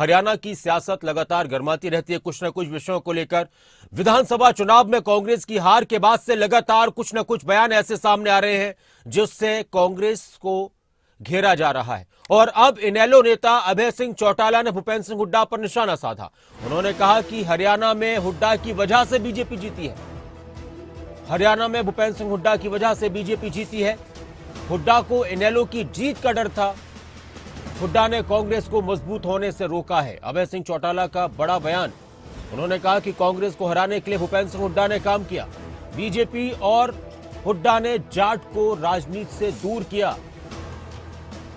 हरियाणा की सियासत लगातार गर्माती रहती है कुछ न कुछ विषयों को लेकर। विधानसभा चुनाव में कांग्रेस की हार के बाद से लगातार कुछ न कुछ बयान ऐसे सामने आ रहे हैं जिससे कांग्रेस को घेरा जा रहा है। और अब इनेलो नेता अभय सिंह चौटाला ने भूपेंद्र सिंह हुड्डा पर निशाना साधा। उन्होंने कहा कि हरियाणा में हुड्डा की वजह से बीजेपी जीती है। हरियाणा में भूपेंद्र सिंह हुड्डा की वजह से बीजेपी जीती है। हुड्डा को इनेलो की जीत का डर था। हुड्डा ने कांग्रेस को मजबूत होने से रोका है। अभय सिंह चौटाला का बड़ा बयान। उन्होंने कहा कि कांग्रेस को हराने के लिए भूपेंद्र सिंह हुड्डा ने काम किया। बीजेपी और हुड्डा ने जाट को राजनीति से दूर किया।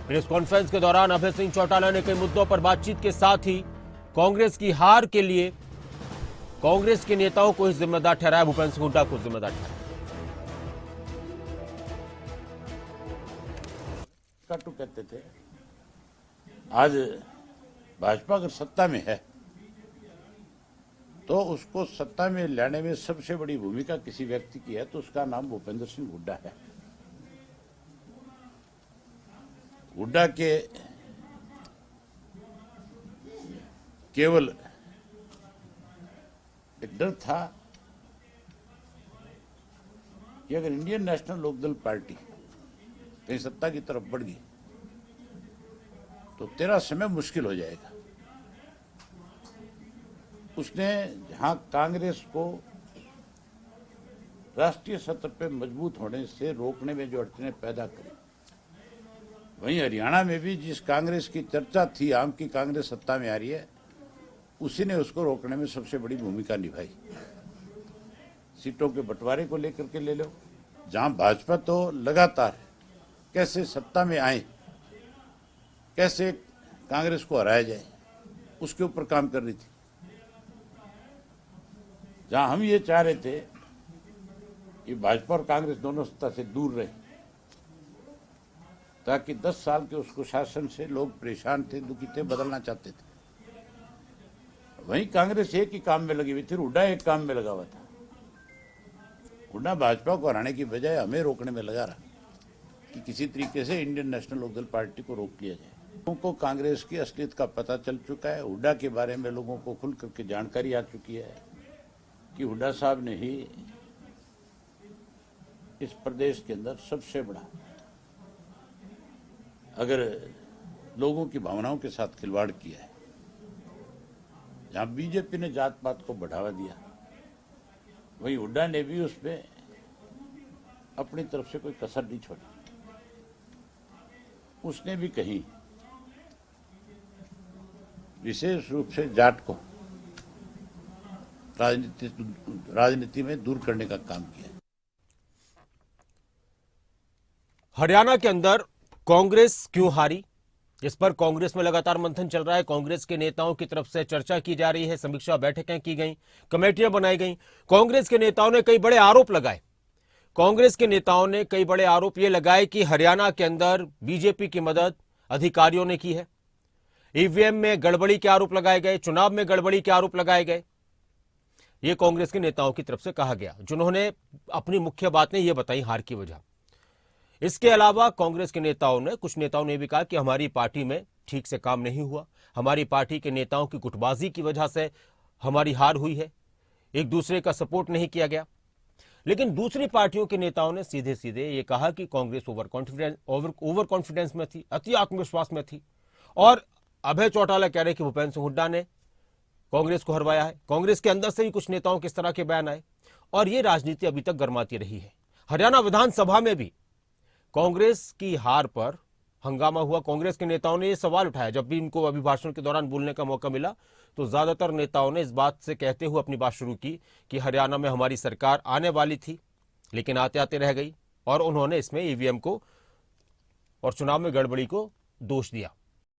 प्रेस कॉन्फ्रेंस के दौरान अभय सिंह चौटाला ने कई मुद्दों पर बातचीत के साथ ही कांग्रेस की हार के लिए कांग्रेस के नेताओं को ही जिम्मेदार ठहराया, भूपेंद्र सिंह हुड्डा को जिम्मेदार ठहराया। काटू कहते थे, आज भाजपा अगर सत्ता में है तो उसको सत्ता में लाने में सबसे बड़ी भूमिका किसी व्यक्ति की है तो उसका नाम भूपेंद्र सिंह हुड्डा है। हुड्डा के केवल एक डर था कि अगर इंडियन नेशनल लोकदल पार्टी कहीं सत्ता की तरफ बढ़ गई तो तेरा समय मुश्किल हो जाएगा। उसने जहां कांग्रेस को राष्ट्रीय सतह पे मजबूत होने से रोकने में जो अड़चनें पैदा करी, वहीं हरियाणा में भी जिस कांग्रेस की चर्चा थी, आम की कांग्रेस सत्ता में आ रही है, उसी ने उसको रोकने में सबसे बड़ी भूमिका निभाई। सीटों के बंटवारे को लेकर के ले लो, जहां भाजपा तो लगातार कैसे सत्ता में आए, कैसे कांग्रेस को हराया जाए, उसके ऊपर काम कर रही थी। जहां हम ये चाह रहे थे कि भाजपा और कांग्रेस दोनों सत्ता से दूर रहे, ताकि 10 साल के उसको शासन से लोग परेशान थे, दुखी थे, बदलना चाहते थे। वहीं कांग्रेस एक ही काम में लगी हुई थी, हुड्डा एक काम में लगा हुआ था। हुड्डा भाजपा को हराने की बजाय हमें रोकने में लगा रहा कि किसी तरीके से इंडियन नेशनल लोकदल पार्टी को रोक लिया जाए। लोगों को कांग्रेस की असलियत का पता चल चुका है। हुड्डा के बारे में लोगों को खुल करके जानकारी आ चुकी है कि हुड्डा साहब ने ही इस प्रदेश के अंदर सबसे बड़ा, अगर लोगों की भावनाओं के साथ खिलवाड़ किया है। जहां बीजेपी ने जात पात को बढ़ावा दिया, वहीं हुड्डा ने भी उसमें अपनी तरफ से कोई कसर नहीं छोड़ी। उसने भी कहीं विशेष रूप से जाट को राजनीति में दूर करने का काम किया। हरियाणा के अंदर कांग्रेस क्यों हारी, इस पर कांग्रेस में लगातार मंथन चल रहा है। कांग्रेस के नेताओं की तरफ से चर्चा की जा रही है, समीक्षा बैठकें की गई, कमेटियां बनाई गई। कांग्रेस के नेताओं ने कई बड़े आरोप लगाए। कांग्रेस के नेताओं ने कई बड़े आरोप ये लगाए कि हरियाणा के अंदर बीजेपी की मदद अधिकारियों ने की है। ईवीएम में गड़बड़ी के आरोप लगाए गए, चुनाव में गड़बड़ी के आरोप लगाए गए। ये कांग्रेस के नेताओं की तरफ से कहा गया, जिन्होंने अपनी मुख्य बातें ये बताई हार की वजह। इसके अलावा कांग्रेस के नेताओं ने, कुछ नेताओं ने भी कहा कि हमारी पार्टी में ठीक से काम नहीं हुआ, हमारी पार्टी के नेताओं की गुटबाजी की वजह से हमारी हार हुई है, एक दूसरे का सपोर्ट नहीं किया गया। लेकिन दूसरी पार्टियों के नेताओं ने सीधे सीधे ये कहा कि कांग्रेस ओवर कॉन्फिडेंस में थी, अति आत्मविश्वास में थी। और अभय चौटाला कह रहे कि भूपेंद्र सिंह हुड्डा ने कांग्रेस को हरवाया है। कांग्रेस के अंदर से भी कुछ नेताओं के इस तरह के बयान आए और ये राजनीति अभी तक गर्माती रही है। हरियाणा विधानसभा में भी कांग्रेस की हार पर हंगामा हुआ। कांग्रेस के नेताओं ने यह सवाल उठाया, जब भी इनको अभिभाषण के दौरान बोलने का मौका मिला तो ज्यादातर नेताओं ने इस बात से कहते हुए अपनी बात शुरू की कि हरियाणा में हमारी सरकार आने वाली थी लेकिन आते आते रह गई, और उन्होंने इसमें ईवीएम को और चुनाव में गड़बड़ी को दोष दिया।